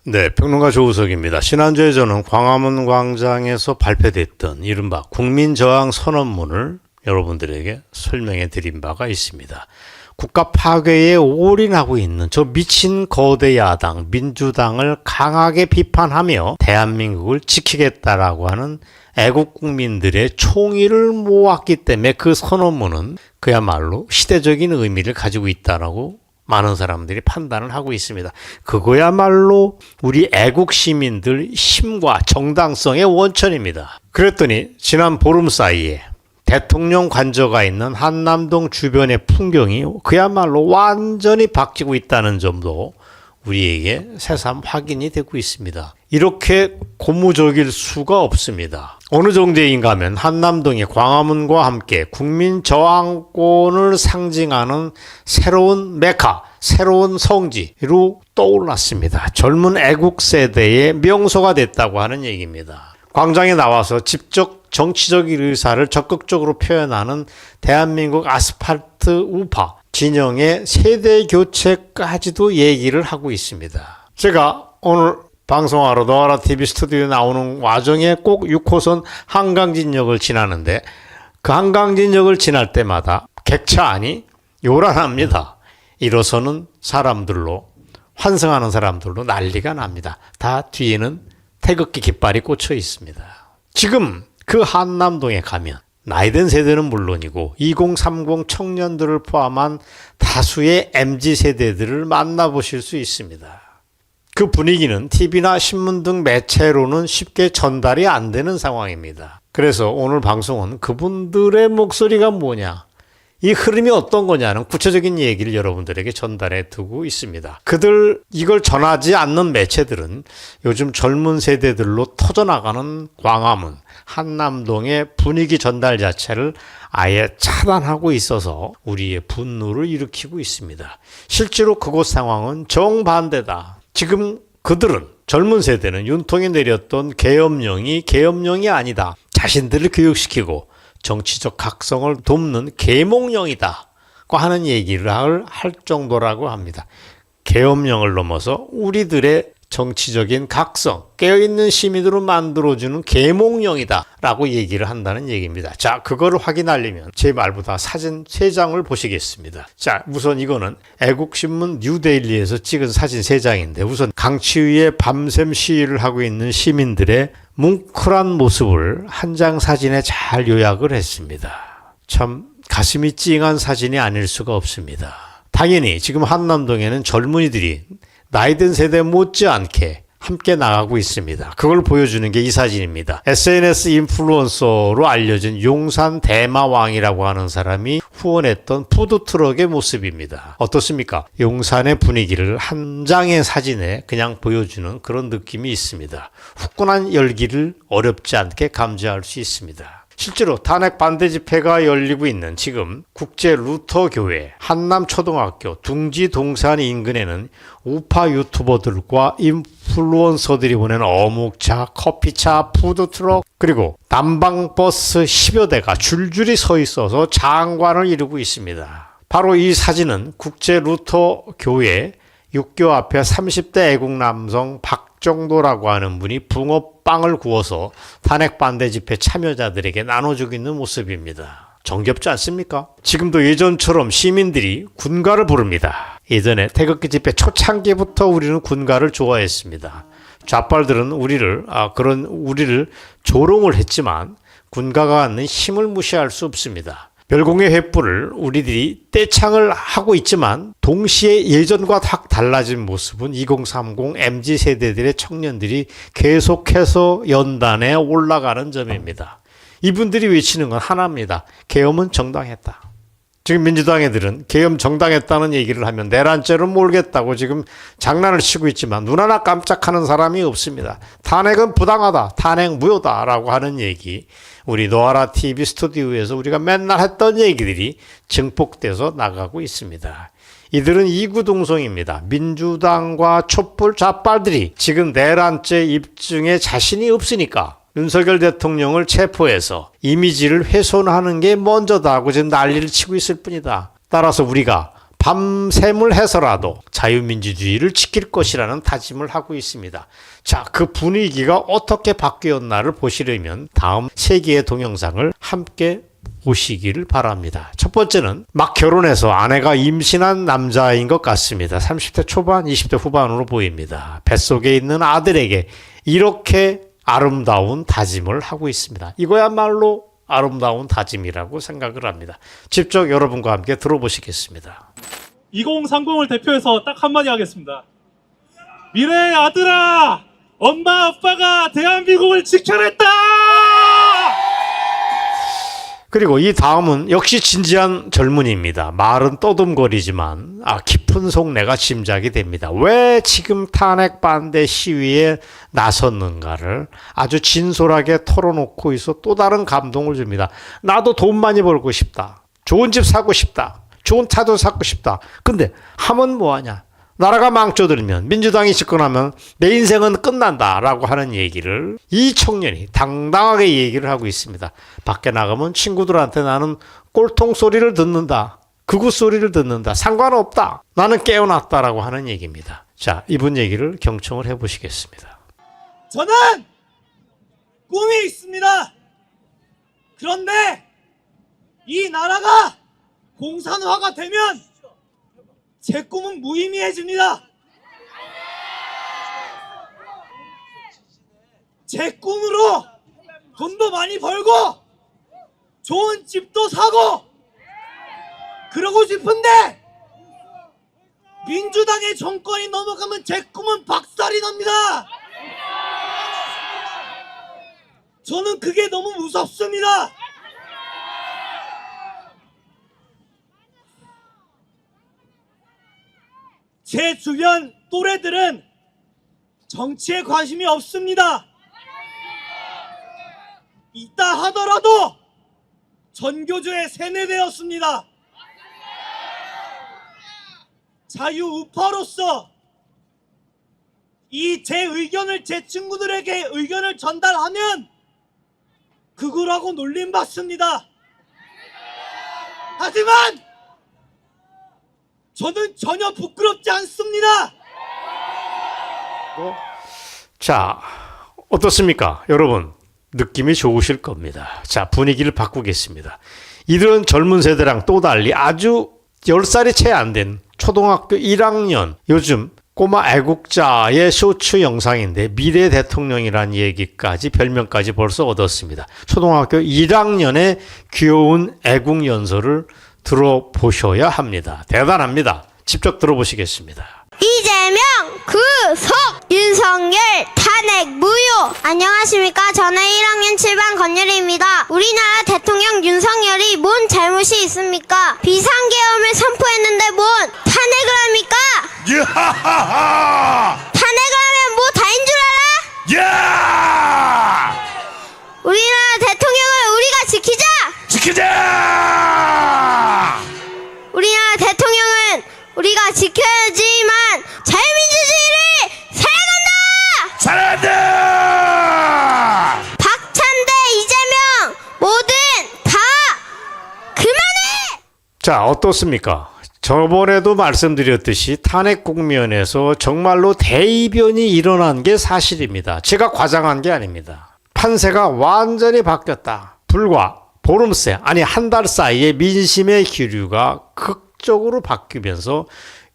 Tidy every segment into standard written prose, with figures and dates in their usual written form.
네, 평론가 조우석입니다. 지난주에 저는 광화문 광장에서 발표됐던 이른바 국민저항 선언문을 여러분들에게 설명해 드린 바가 있습니다. 국가 파괴에 올인하고 있는 저 미친 거대 야당 민주당을 강하게 비판하며 대한민국을 지키겠다라고 하는 애국 국민들의 총의를 모았기 때문에 그 선언문은 그야말로 시대적인 의미를 가지고 있다라고 많은 사람들이 판단을 하고 있습니다. 그거야말로 우리 애국 시민들 힘과 정당성의 원천입니다. 그랬더니 지난 보름 사이에 대통령 관저가 있는 한남동 주변의 풍경이 그야말로 완전히 바뀌고 있다는 점도 우리에게 새삼 확인이 되고 있습니다. 이렇게 고무적일 수가 없습니다. 어느 정도인가 하면 한남동이 광화문과 함께 국민 저항권을 상징하는 새로운 메카, 새로운 성지로 떠올랐습니다. 젊은 애국 세대의 명소가 됐다고 하는 얘기입니다. 광장에 나와서 직접 정치적 의사를 적극적으로 표현하는 대한민국 아스팔트 우파 진영의 세대 교체까지도 얘기를 하고 있습니다. 제가 오늘 방송하러 너와라 TV 스튜디오에 나오는 와중에 꼭 6호선 한강진역을 지나는데 그 한강진역을 지날 때마다 객차 안이 요란합니다. 일어서는 사람들로, 환승하는 사람들로 난리가 납니다. 다 뒤에는 태극기 깃발이 꽂혀 있습니다. 지금 그 한남동에 가면 나이든 세대는 물론이고 2030 청년들을 포함한 다수의 MZ세대들을 만나보실 수 있습니다. 그 분위기는 TV나 신문 등 매체로는 쉽게 전달이 안 되는 상황입니다. 그래서 오늘 방송은 그분들의 목소리가 뭐냐, 이 흐름이 어떤 거냐는 구체적인 얘기를 여러분들에게 전달해 두고 있습니다. 이걸 전하지 않는 매체들은 요즘 젊은 세대들로 터져나가는 광화문, 한남동의 분위기 전달 자체를 아예 차단하고 있어서 우리의 분노를 일으키고 있습니다. 실제로 그곳 상황은 정반대다. 지금 그들은, 젊은 세대는 윤통이 내렸던 계엄령이 아니다. 자신들을 교육시키고 정치적 각성을 돕는 계몽령이다 하는 얘기를 할 정도라고 합니다. 계엄령을 넘어서 우리들의 정치적인 각성, 깨어있는 시민으로 만들어주는 계몽령이다 라고 얘기를 한다는 얘기입니다. 자, 그거를 확인하려면 제 말보다 사진 3장을 보시겠습니다. 자, 우선 이거는 애국신문 뉴데일리에서 찍은 사진 3장인데 우선 강치위에 밤샘 시위를 하고 있는 시민들의 뭉클한 모습을 한 장 사진에 잘 요약을 했습니다. 참 가슴이 찡한 사진이 아닐 수가 없습니다. 당연히 지금 한남동에는 젊은이들이 나이든 세대 못지않게 함께 나가고 있습니다. 그걸 보여주는 게 이 사진입니다. SNS 인플루언서로 알려진 용산 대마왕이라고 하는 사람이 후원했던 푸드트럭의 모습입니다. 어떻습니까? 용산의 분위기를 한 장의 사진에 그냥 보여주는 그런 느낌이 있습니다. 후끈한 열기를 어렵지 않게 감지할 수 있습니다. 실제로 탄핵 반대 집회가 열리고 있는 지금 국제 루터 교회, 한남초등학교, 둥지 동산 인근에는 우파 유튜버들과 인플루언서들이 보낸 어묵차, 커피차, 푸드트럭, 그리고 난방버스 10여 대가 줄줄이 서 있어서 장관을 이루고 있습니다. 바로 이 사진은 국제 루터 교회 육교 앞에 30대 애국 남성 박정도라고 하는 분이 붕어빵을 구워서 탄핵 반대 집회 참여자들에게 나눠주고 있는 모습입니다. 정겹지 않습니까? 지금도 예전처럼 시민들이 군가를 부릅니다. 예전에 태극기 집회 초창기부터 우리는 군가를 좋아했습니다. 좌빨들은 우리를 조롱을 했지만 군가가 갖는 힘을 무시할 수 없습니다. 별공의 횃불을 우리들이 떼창을 하고 있지만 동시에 예전과 확 달라진 모습은 2030 MZ세대들의 청년들이 계속해서 연단에 올라가는 점입니다. 이분들이 외치는 건 하나입니다. 계엄은 정당했다. 지금 민주당 애들은 계엄 정당했다는 얘기를 하면 내란죄를 몰겠다고 지금 장난을 치고 있지만 눈 하나 깜짝하는 사람이 없습니다. 탄핵은 부당하다, 탄핵 무효다라고 하는 얘기, 우리 너와라 TV 스튜디오에서 우리가 맨날 했던 얘기들이 증폭돼서 나가고 있습니다. 이들은 이구동성입니다. 민주당과 촛불 좌빨들이 지금 내란죄 입증에 자신이 없으니까 윤석열 대통령을 체포해서 이미지를 훼손하는 게 먼저다 하고 지금 난리를 치고 있을 뿐이다. 따라서 우리가 밤샘을 해서라도 자유민주주의를 지킬 것이라는 다짐을 하고 있습니다. 자, 그 분위기가 어떻게 바뀌었나를 보시려면 다음 세 개의 동영상을 함께 보시기를 바랍니다. 첫 번째는 막 결혼해서 아내가 임신한 남자인 것 같습니다. 30대 초반, 20대 후반으로 보입니다. 뱃속에 있는 아들에게 이렇게 아름다운 다짐을 하고 있습니다. 이거야말로 아름다운 다짐이라고 생각을 합니다. 직접 여러분과 함께 들어보시겠습니다. 2030을 대표해서 딱 한마디 하겠습니다. 미래의 아들아, 엄마 아빠가 대한민국을 지켜냈다! 그리고 이 다음은 역시 진지한 젊은이입니다. 말은 떠듬거리지만 깊은 속내가 짐작이 됩니다. 왜 지금 탄핵 반대 시위에 나섰는가를 아주 진솔하게 털어놓고 있어 또 다른 감동을 줍니다. 나도 돈 많이 벌고 싶다. 좋은 집 사고 싶다. 좋은 차도 사고 싶다. 근데 하면 뭐하냐? 나라가 망쳐들면 민주당이 집권하면 내 인생은 끝난다라고 하는 얘기를 이 청년이 당당하게 얘기를 하고 있습니다. 밖에 나가면 친구들한테 나는 꼴통 소리를 듣는다. 극우 소리를 듣는다. 상관없다. 나는 깨어났다라고 하는 얘기입니다. 자, 이분 얘기를 경청을 해보시겠습니다. 저는 꿈이 있습니다. 그런데 이 나라가 공산화가 되면 제 꿈은 무의미해집니다. 제 꿈으로 돈도 많이 벌고 좋은 집도 사고 그러고 싶은데 민주당의 정권이 넘어가면 제 꿈은 박살이 납니다. 저는 그게 너무 무섭습니다. 제 주변 또래들은 정치에 관심이 없습니다. 있다 하더라도 전교조에 세뇌되었습니다. 자유우파로서 이 제 의견을 제 친구들에게 의견을 전달하면 극우라고 놀림받습니다. 하지만 저는 전혀 부끄럽지 않습니다. 자, 어떻습니까? 여러분, 느낌이 좋으실 겁니다. 자, 분위기를 바꾸겠습니다. 이들은 젊은 세대랑 또 달리 아주 10살이 채 안 된 초등학교 1학년, 요즘 꼬마 애국자의 쇼츠 영상인데 미래 대통령이라는 얘기까지 별명까지 벌써 얻었습니다. 초등학교 1학년의 귀여운 애국 연설을 들어보셔야 합니다. 대단합니다. 직접 들어보시겠습니다. 이재명 구속, 윤석열 탄핵 무효. 안녕하십니까. 저는 1학년 7반 권유리입니다. 우리나라 대통령 윤석열이 뭔 잘못이 있습니까? 비상계엄을 선포했는데 뭔 탄핵을 합니까? 탄핵을 하면 뭐 다인 줄 알아? 우리나라 대통령을 우리가 지키자! 우리나라 대통령은 우리가 지켜야지만 자유민주주의를 사랑한다! 박찬대, 이재명 뭐든 다 그만해! 자, 어떻습니까? 저번에도 말씀드렸듯이 탄핵 국면에서 정말로 대이변이 일어난 게 사실입니다. 제가 과장한 게 아닙니다. 판세가 완전히 바뀌었다. 불과 보름새, 아니 한 달 사이에 민심의 기류가 극적으로 바뀌면서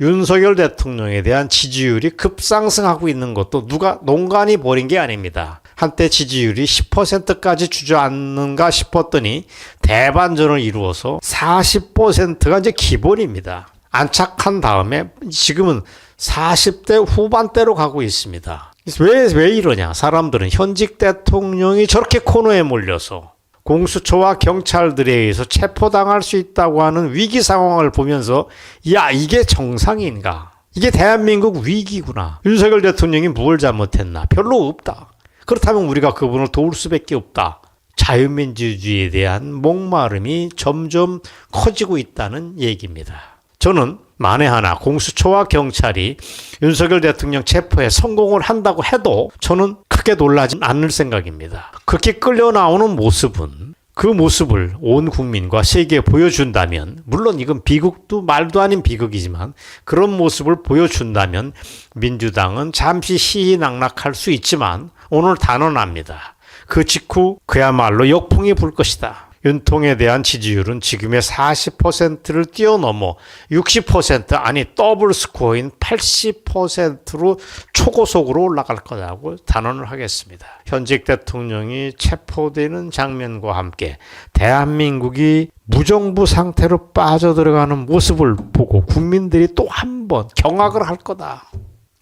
윤석열 대통령에 대한 지지율이 급상승하고 있는 것도 누가 농간이 벌인 게 아닙니다. 한때 지지율이 10%까지 주저앉는가 싶었더니 대반전을 이루어서 40%가 이제 기본입니다. 안착한 다음에 지금은 40대 후반대로 가고 있습니다. 왜 이러냐? 사람들은 현직 대통령이 저렇게 코너에 몰려서 공수처와 경찰들에 의해서 체포당할 수 있다고 하는 위기 상황을 보면서 야, 이게 정상인가? 이게 대한민국 위기구나. 윤석열 대통령이 뭘 잘못했나? 별로 없다. 그렇다면 우리가 그분을 도울 수밖에 없다. 자유민주주의에 대한 목마름이 점점 커지고 있다는 얘기입니다. 저는 만에 하나 공수처와 경찰이 윤석열 대통령 체포에 성공을 한다고 해도 저는 크게 놀라지 않을 생각입니다. 그렇게 끌려 나오는 모습은 그 모습을 온 국민과 세계에 보여준다면, 물론 이건 비극도 말도 아닌 비극이지만 그런 모습을 보여준다면 민주당은 잠시 희희낙락할 수 있지만 오늘 단언합니다. 그 직후 그야말로 역풍이 불 것이다. 윤통에 대한 지지율은 지금의 40%를 뛰어넘어 60% 아니 더블 스코어인 80%로 초고속으로 올라갈 거라고 단언을 하겠습니다. 현직 대통령이 체포되는 장면과 함께 대한민국이 무정부 상태로 빠져들어가는 모습을 보고 국민들이 또 한 번 경악을 할 거다.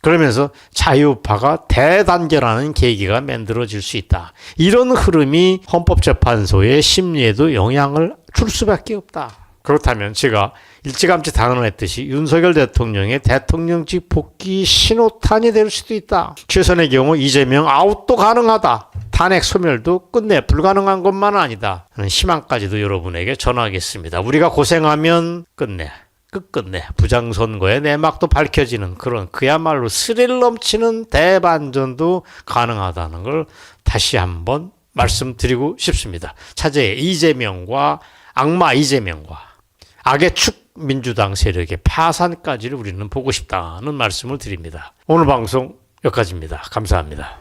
그러면서 자유파가 대단결하는 계기가 만들어질 수 있다. 이런 흐름이 헌법재판소의 심리에도 영향을 줄 수밖에 없다. 그렇다면 제가 일찌감치 단언했듯이 윤석열 대통령의 대통령직 복귀 신호탄이 될 수도 있다. 최선의 경우 이재명 아웃도 가능하다. 탄핵 소멸도 끝내 불가능한 것만 아니다. 하는 희망까지도 여러분에게 전하겠습니다. 우리가 고생하면 끝내. 끝끝내 부장선거의 내막도 밝혀지는 그런 그야말로 스릴 넘치는 대반전도 가능하다는 걸 다시 한번 말씀드리고 싶습니다. 차제의 이재명과 악마 이재명과 악의 축 민주당 세력의 파산까지를 우리는 보고 싶다는 말씀을 드립니다. 오늘 방송 여기까지입니다. 감사합니다.